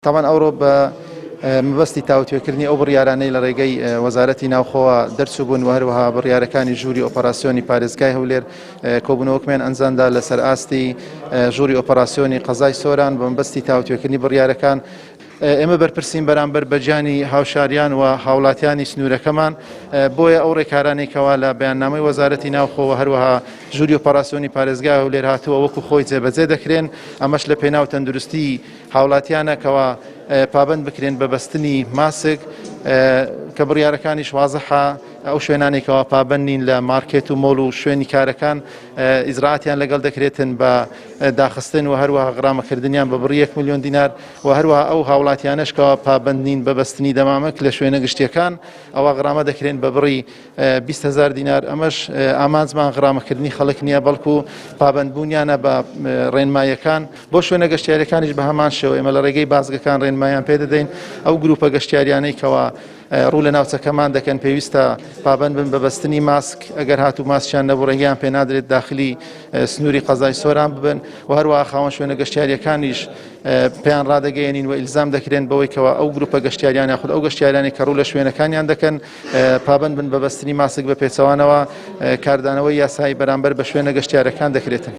طبعا ئەوڕۆ بە مەبەستی تاوتوێکردنی ئەو بڕیارانەی لە ڕێگەی وەزارەتی ناوخۆوە دەرچوو بوون و هەروەها بڕیارەکانی ژووری ئۆپەراسیۆنی پارێزگای هەولێر کۆبوونەوەکمیان ئەنجامدا لەسەر ئاستی ژووری ئۆپەراسیۆنی قەزای سۆران بە مەبەستی تاوتوێکردنی بڕیارەکان. ئێمە بەرپرسین بەرامبەر بەجانی هاوشاریان و هاوڵاتیانی سنوورەکەمان بۆیە ئەو ڕێکارانەی کەوا لە بەیاننامەی وەزارەتی ناوخۆوە هەروەها ژووری ئۆپەراسیۆنی پارێزگای هەولێر هاتووە وەکو خۆی جێبەجێ دەکرێن. ئەمەش لە پێناو تەندروستی هاوڵاتیانە کەوا پابند بکرێن بە بەستنی ماسک کە بڕیارەکانیش وازەحە ئەو شوێنانێکەوە پابند نین لە مارکێت و مۆڵ و شوێنی کارەکان ئیزراعاتیان لەگەڵ دەکرێتن بە داخستن و هەروەها غرامەکردنیان بە بڕی 1 ملیۆن دینار و هەروەها ئەو هاوڵاتیانەشکەوە پابند نین بە بەستنی دەمامک لە شوێنە گشتیەکان ئەوە غرامە دەکرێن بە بڕی 20,000 دینار. ئەمەش ئامانجمان غرامەکردنی خەڵک نییە بەڵکو پابندبوونیانە بە ڕێنمایەکان بۆ شوێنە گەشتیاریەکانیش بە هەمان شێوە ئێمە لە ڕێگەی بازگەکان ڕێنمایان پێدەدەین. ئەو گروپە گەشتیاریانەی کەوا ڕوو لە ناوچەکەمان دەکەن پێویستە پابند بن بە بەستنی ماسک ئەگەر هاتوو ماسکیان نەبوو ڕێگەیان پێ نادرێت داخلی سنووری قەزای سۆران ببن و هەروەها خاوەن شوێنە گەشتیاریەکانیش پێیان ڕادەگەیەنین و ئیلزام دەکرێن بەوەی کەوا ئەو گروپە گەشتیاریان یاخود ئەو گەشتیارانی کە ڕوو لە شوێنەکانیان دەکەن پابند بن بە بەستنی ماسک بە پێچەوانەوە کاردانەوەی یاسایی بەرامبەر بە شوێنە گەشتیارەکان دەکرێتن.